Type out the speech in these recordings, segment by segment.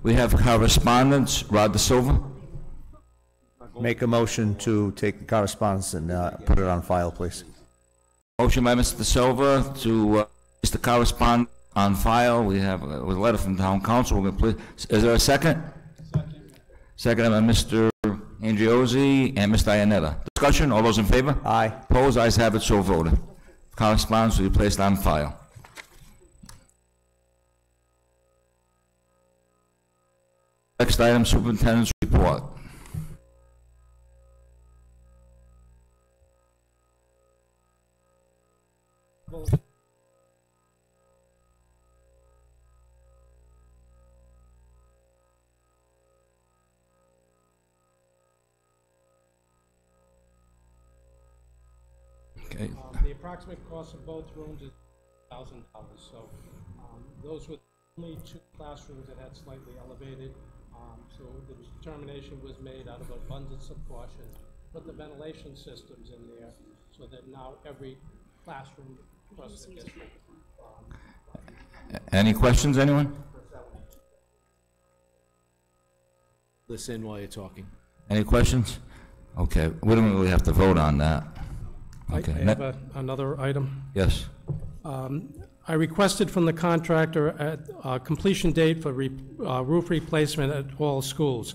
We have correspondence. Rod De Silva. Make a motion to take the correspondence and put it on file, please. Motion by Mr. De Silva to place the correspondence on file. We have a letter from town council. We're going to please. Is there a second? Second by Mr. Andriozzi and Mr. Iannetta. Discussion. All those in favor? Aye. Opposed? Ayes have it. So voted. Correspondence will be placed on file. Next item, superintendent's report. Okay. The approximate cost of both rooms is $1,000. So those were only 2 classrooms that had slightly elevated. So the determination was made out of abundance of caution. Put the ventilation systems in there so that now every classroom across the district. Any questions, anyone? Listen while you're talking. Any questions? Okay, we don't really have to vote on that. Okay. I have another item. Yes. I requested from the contractor a completion date for roof replacement at all schools.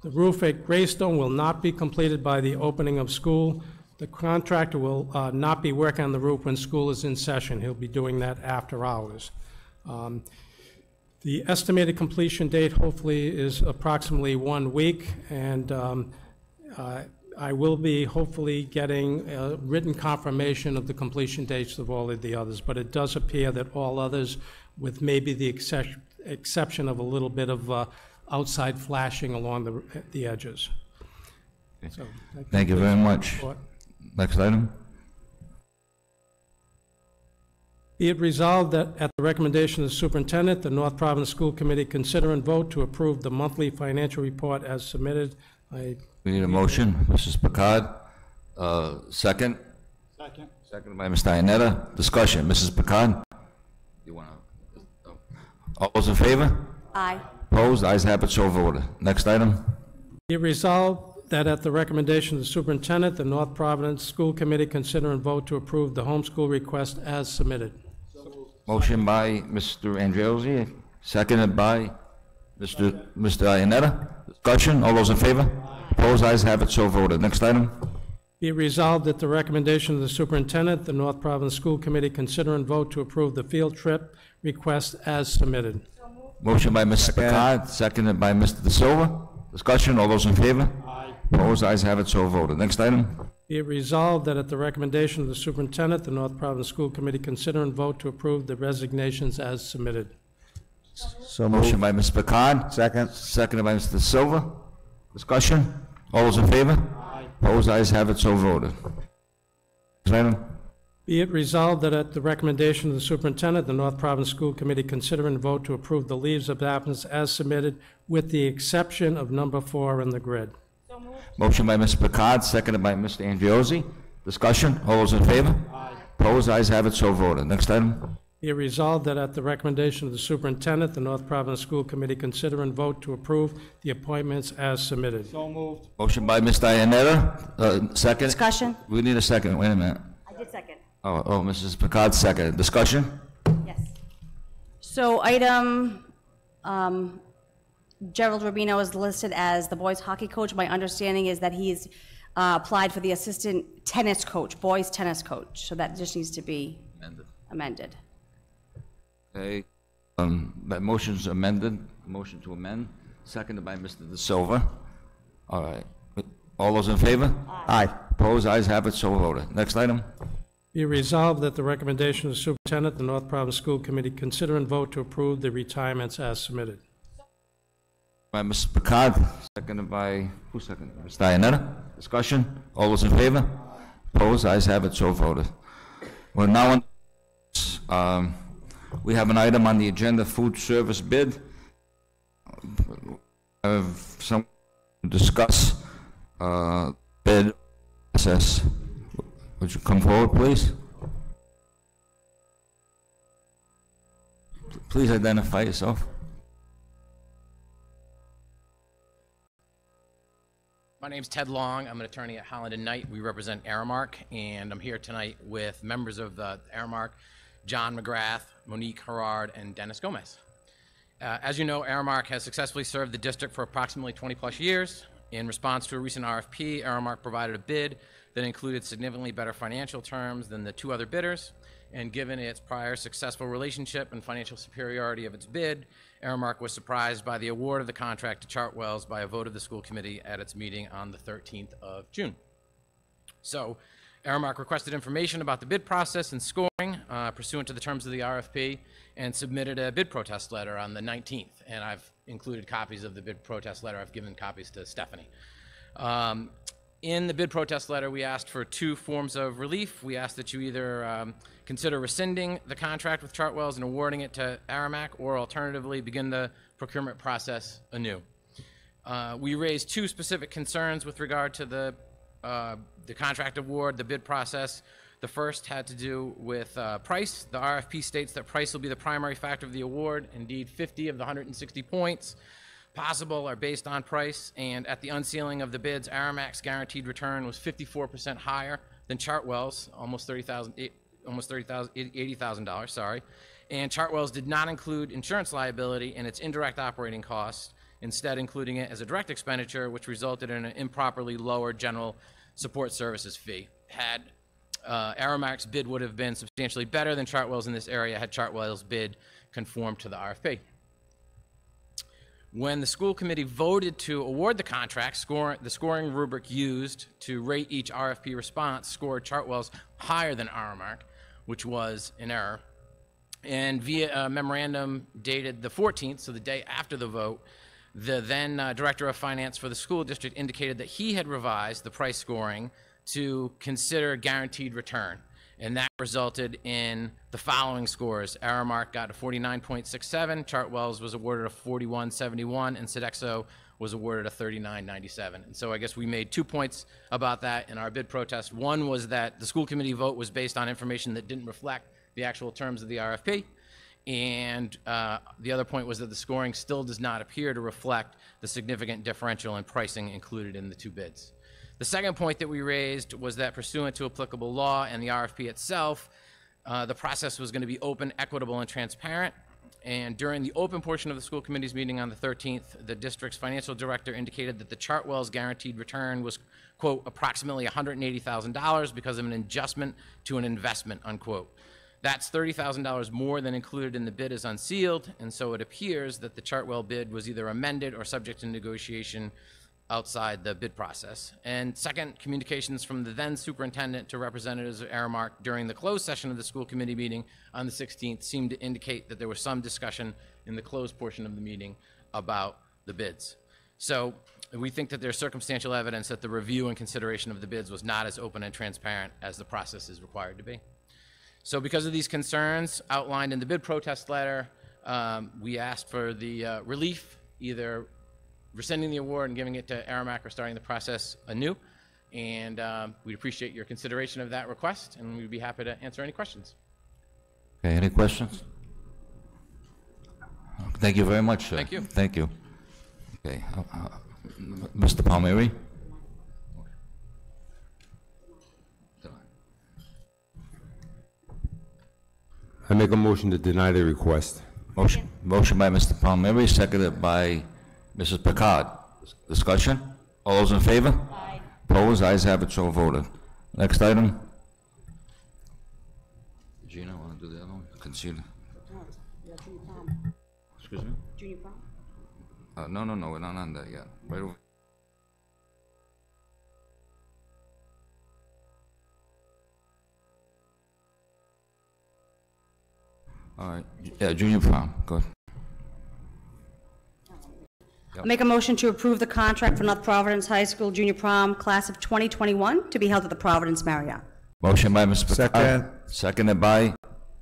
The roof at Greystone will not be completed by the opening of school. The contractor will not be working on the roof when school is in session. He'll be doing that after hours. The estimated completion date hopefully is approximately 1 week, and I will be hopefully getting a written confirmation of the completion dates of all of the others, but it does appear that all others, with maybe the exception of a little bit of outside flashing along the edges. Okay. So, Thank you very much. Next item. Be it resolved that at the recommendation of the superintendent, the North Providence School Committee consider and vote to approve the monthly financial report as submitted. We need a motion. Mrs. Picard. Second. Second. Second by Mr. Iannetta. Discussion. Mrs. Picard. You want to? All those in favor? Aye. Opposed? Ayes have it. So voted. Next item. Be it resolved that at the recommendation of the superintendent, the North Providence School Committee consider and vote to approve the homeschool request as submitted. Motion by Mr. Andriozzi, seconded by Mr. Iannetta. Discussion. All those in favor? Opposed? Ayes have it. So voted. Next item. Be it resolved that the recommendation of the superintendent, the North Providence School Committee consider and vote to approve the field trip request as submitted. Motion by Mrs. Picard, seconded by Mr. De Silva. Discussion. All those in favor? Opposed? Ayes have it. So voted. Next item. Be it resolved that at the recommendation of the superintendent, the North Providence School Committee consider and vote to approve the resignations as submitted. So Motion moved. by Ms. Picard. Second. Seconded by Mr. De Silva. Discussion. All those in favor? Opposed? Ayes have it. So voted. Next item. Be it resolved that at the recommendation of the superintendent, the North Providence School Committee consider and vote to approve the leaves of absence as submitted with the exception of number 4 in the grid. Motion by Ms. Picard, seconded by Mr. Andriozzi. Discussion. All those in favor? Opposed? Ayes have it. So voted. Next item. Be it resolved that at the recommendation of the superintendent, the North Providence School Committee consider and vote to approve the appointments as submitted. So moved. Motion by Mr. Iannetta. Second. Discussion? We need a second. Wait a minute. I did second. Oh, Mrs. Picard, second. Discussion. Yes. So item, Gerald Rubino is listed as the boys hockey coach. My understanding is that he's applied for the assistant tennis coach, boys tennis coach. So that just needs to be amended. Okay. That motion's amended. Motion to amend. Seconded by Mr. De Silva. All right. All those in favor? Aye. Opposed? Ayes have it. So voted. Next item. Be resolved that the recommendation of the superintendent, the North Providence School Committee consider and vote to approve the retirements as submitted. By Ms. Picard, seconded by, who seconded? Mr. Iannetta. Discussion. All those in favor? Opposed? Ayes have it. So voted. We're now on, we have an item on the agenda, food service bid. I have some to discuss bid process. Would you come forward, please? Please identify yourself. My name's Ted Long. I'm an attorney at Holland & Knight. We represent Aramark, and I'm here tonight with members of Aramark, John McGrath, Monique Herrard, and Dennis Gomez. As you know, Aramark has successfully served the district for approximately 20-plus years. In response to a recent RFP, Aramark provided a bid that included significantly better financial terms than the two other bidders. And given its prior successful relationship and financial superiority of its bid, Aramark was surprised by the award of the contract to Chartwells by a vote of the school committee at its meeting on the 13th of June. So, Aramark requested information about the bid process and scoring pursuant to the terms of the RFP and submitted a bid protest letter on the 19th. And I've included copies of the bid protest letter. I've given copies to Stephanie. In the bid protest letter, we asked for two forms of relief. We asked that you either consider rescinding the contract with Chartwells and awarding it to Aramark, or alternatively begin the procurement process anew. We raised two specific concerns with regard to the contract award, the bid process. The first had to do with price. The RFP states that price will be the primary factor of the award. Indeed, 50 of the 160 points possible are based on price, and at the unsealing of the bids, Aramark's guaranteed return was 54% higher than Chartwell's, almost $80,000, sorry. And Chartwell's did not include insurance liability in its indirect operating costs, instead including it as a direct expenditure, which resulted in an improperly lower general support services fee. Had Aramark's bid would have been substantially better than Chartwell's in this area had Chartwell's bid conformed to the RFP. When the school committee voted to award the contract, the scoring rubric used to rate each RFP response scored Chartwell's higher than Aramark, which was an error. And via a memorandum dated the 14th, so the day after the vote, the then director of finance for the school district indicated that he had revised the price scoring to consider guaranteed return. And that resulted in the following scores. Aramark got a 49.67, Chartwell's was awarded a 41.71, and Sodexo was awarded a 39.97. And so I guess we made 2 points about that in our bid protest. One was that the school committee vote was based on information that didn't reflect the actual terms of the RFP. And the other point was that the scoring still does not appear to reflect the significant differential in pricing included in the two bids. The second point that we raised was that pursuant to applicable law and the RFP itself, the process was going to be open, equitable, and transparent. And during the open portion of the school committee's meeting on the 13th, the district's financial director indicated that the Chartwell's guaranteed return was, quote, approximately $180,000 because of an adjustment to an investment, unquote. That's $30,000 more than included in the bid as unsealed, and so it appears that the Chartwell bid was either amended or subject to negotiation outside the bid process. And second, communications from the then superintendent to representatives of Aramark during the closed session of the school committee meeting on the 16th seemed to indicate that there was some discussion in the closed portion of the meeting about the bids. So we think that there's circumstantial evidence that the review and consideration of the bids was not as open and transparent as the process is required to be. So because of these concerns outlined in the bid protest letter, we asked for the relief, either rescinding the award and giving it to Aramark or starting the process anew. And we'd appreciate your consideration of that request, and we'd be happy to answer any questions. Okay, any questions? Thank you very much, sir. Thank you. Thank you. Okay, Mr. Palmieri? I make a motion to deny the request. Motion by Mr. Palmieri, seconded by Mrs. Picard. Discussion? All those in favor? Aye. Opposed? Ayes have it, so voted. Next item. Gina, want to do the other one? Conceal. Excuse me? Junior prom? No, we're not on that yet. Right over. All right, yeah, junior prom, go ahead. I'll make a motion to approve the contract for North Providence High School Junior Prom Class of 2021 to be held at the Providence Marriott. Motion by Mr. Picard. Second. Seconded by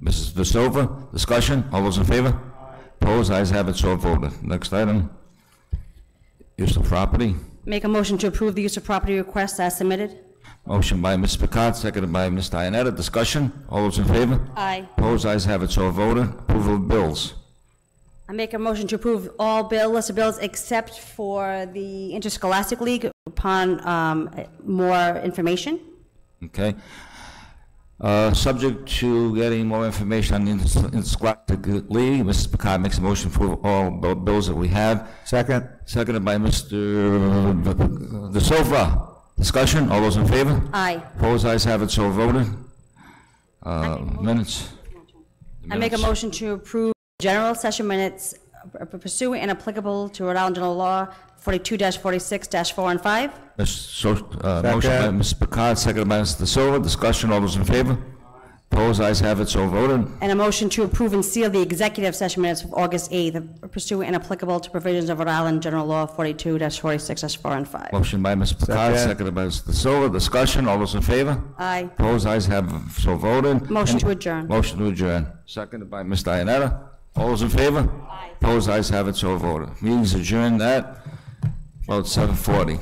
Mrs. De Silva. Discussion, all those in favor? Opposed, ayes have it, so voted. Next item, use of property. Make a motion to approve the use of property request as submitted. Motion by Ms. Picard, seconded by Mr. Iannetta. Discussion, all those in favor? Aye. Opposed, ayes have it, so voted. Approval of bills. I make a motion to approve all listed bills except for the Interscholastic League upon more information. Okay. Subject to getting more information on the Interscholastic League, Mrs. Picard makes a motion for all bills that we have. Second. Seconded by Mr. De Silva. Discussion, all those in favor? Aye. Opposed, ayes have it, so voted. Minutes. I make a motion to approve general session minutes pursuant and applicable to Rhode Island General Law 42-46-4 and 5. Motion by Ms. Picard, seconded by Mr. Silva. Discussion, all those in favor? Opposed, ayes have it, so voted. And a motion to approve and seal the executive session minutes of August 8th pursuant and applicable to provisions of Rhode Island General Law 42-46-4 and 5. Motion by Ms. Picard, seconded by Mr. Silva. Discussion, all those in favor? Aye. Opposed, ayes have it, so voted. Motion to adjourn. Motion to adjourn. Seconded by Ms. Dianetta. All those in favor? Aye. Opposed, ayes have it, so voted. Meeting's adjourned at about 7:40.